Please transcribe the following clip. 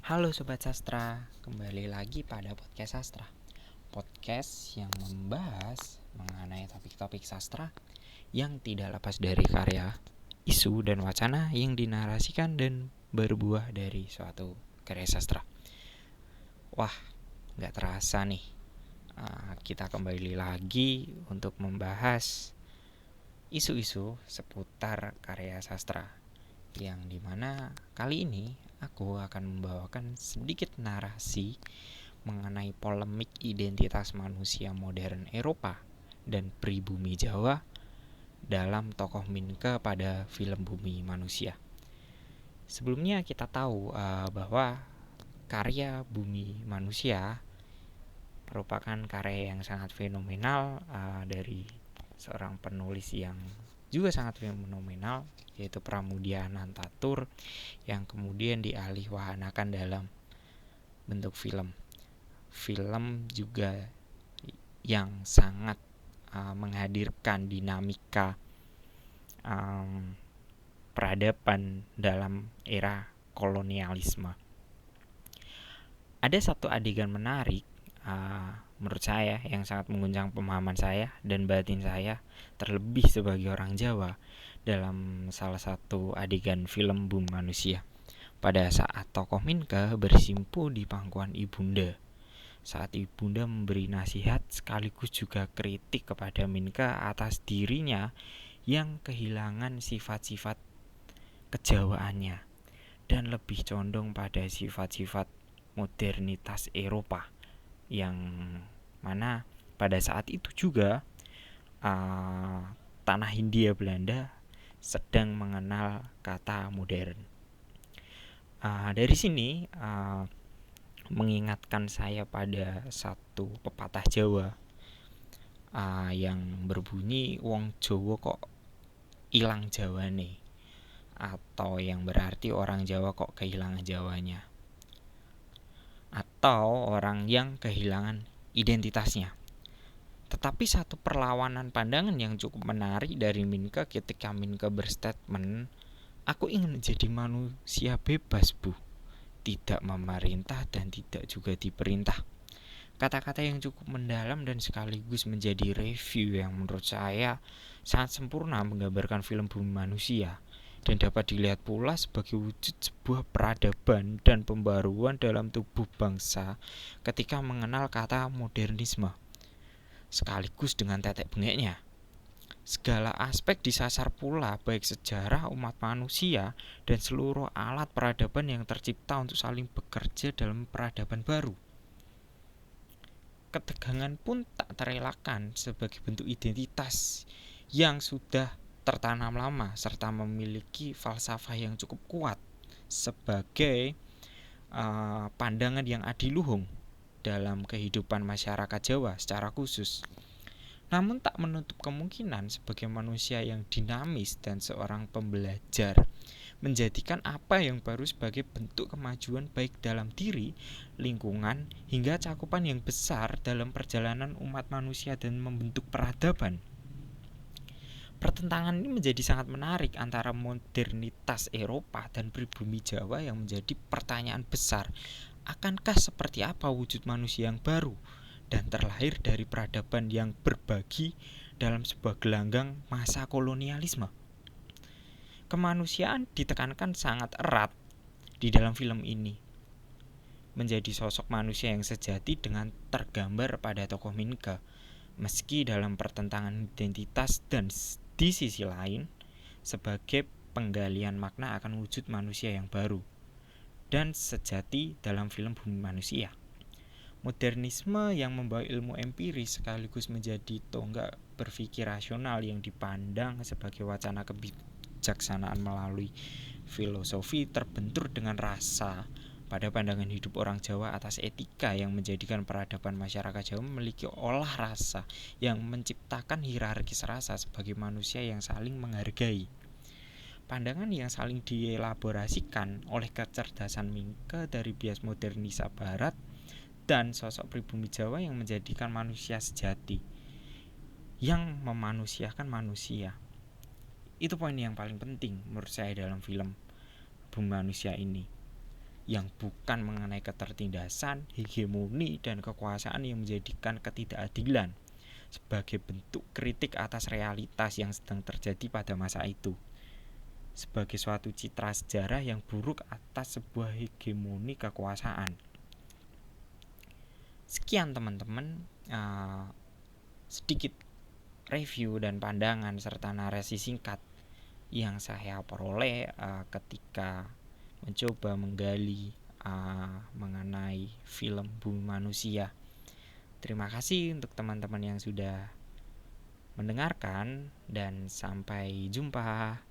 Halo Sobat Sastra, kembali lagi pada podcast Sastra. Podcast yang membahas mengenai topik-topik sastra yang tidak lepas dari karya, isu, dan wacana yang dinarasikan dan berbuah dari suatu karya sastra. Wah, gak terasa nih, kita kembali lagi untuk membahas isu-isu seputar karya sastra, yang dimana kali ini aku akan membawakan sedikit narasi mengenai polemik identitas manusia modern Eropa dan pribumi Jawa dalam tokoh Minke pada film Bumi Manusia. Sebelumnya kita tahu bahwa karya Bumi Manusia merupakan karya yang sangat fenomenal dari seorang penulis yang juga sangat fenomenal, yaitu Pramudia Anantatur, yang kemudian dialihwahanakan dalam bentuk film. Film juga yang sangat menghadirkan dinamika peradaban dalam era kolonialisme. Ada satu adegan menarik menurut saya yang sangat mengguncang pemahaman saya dan batin saya, terlebih sebagai orang Jawa, dalam salah satu adegan film Bumi Manusia. Pada saat tokoh Minke bersimpu di pangkuan ibunda, saat ibunda memberi nasihat sekaligus juga kritik kepada Minke atas dirinya yang kehilangan sifat-sifat kejawaannya dan lebih condong pada sifat-sifat modernitas Eropa, yang mana pada saat itu juga tanah Hindia Belanda sedang mengenal kata modern. Dari sini mengingatkan saya pada satu pepatah Jawa yang berbunyi wong Jawa kok ilang Jawane, atau yang berarti orang Jawa kok kehilangan Jawanya, atau orang yang kehilangan identitasnya. Tetapi satu perlawanan pandangan yang cukup menarik dari Minke ketika Minke berstatement, "Aku ingin menjadi manusia bebas, Bu. Tidak memerintah dan tidak juga diperintah." Kata-kata yang cukup mendalam dan sekaligus menjadi review yang menurut saya sangat sempurna menggambarkan film Bumi Manusia, dan dapat dilihat pula sebagai wujud sebuah peradaban dan pembaruan dalam tubuh bangsa ketika mengenal kata modernisme, sekaligus dengan tetek bengeknya. Segala aspek disasar pula, baik sejarah umat manusia dan seluruh alat peradaban yang tercipta untuk saling bekerja dalam peradaban baru. Ketegangan pun tak terelakkan sebagai bentuk identitas yang sudah tertanam lama serta memiliki falsafah yang cukup kuat sebagai pandangan yang adiluhung dalam kehidupan masyarakat Jawa secara khusus. Namun tak menutup kemungkinan sebagai manusia yang dinamis dan seorang pembelajar, menjadikan apa yang baru sebagai bentuk kemajuan baik dalam diri, lingkungan, hingga cakupan yang besar dalam perjalanan umat manusia dan membentuk peradaban. Pertentangan ini menjadi sangat menarik antara modernitas Eropa dan pribumi Jawa yang menjadi pertanyaan besar, akankah seperti apa wujud manusia yang baru dan terlahir dari peradaban yang berbagi dalam sebuah gelanggang masa kolonialisme. Kemanusiaan ditekankan sangat erat di dalam film ini, menjadi sosok manusia yang sejati dengan tergambar pada tokoh Minke, meski dalam pertentangan identitas dan di sisi lain sebagai penggalian makna akan wujud manusia yang baru dan sejati dalam film Bumi Manusia. Modernisme yang membawa ilmu empiris sekaligus menjadi tonggak berpikir rasional yang dipandang sebagai wacana kebijaksanaan melalui filosofi terbentur dengan rasa pada pandangan hidup orang Jawa atas etika yang menjadikan peradaban masyarakat Jawa memiliki olah rasa yang menciptakan hierarkis rasa sebagai manusia yang saling menghargai. Pandangan yang saling dielaborasikan oleh kecerdasan Minke dari bias modernisa Barat dan sosok pribumi Jawa yang menjadikan manusia sejati, yang memanusiakan manusia. Itu poin yang paling penting menurut saya dalam film Bumi Manusia ini, yang bukan mengenai ketertindasan, hegemoni, dan kekuasaan yang menjadikan ketidakadilan sebagai bentuk kritik atas realitas yang sedang terjadi pada masa itu, sebagai suatu citra sejarah yang buruk atas sebuah hegemoni kekuasaan. Sekian teman-teman, sedikit review dan pandangan serta narasi singkat yang saya peroleh ketika mencoba menggali mengenai film Bumi Manusia. Terima kasih untuk teman-teman yang sudah mendengarkan dan sampai jumpa.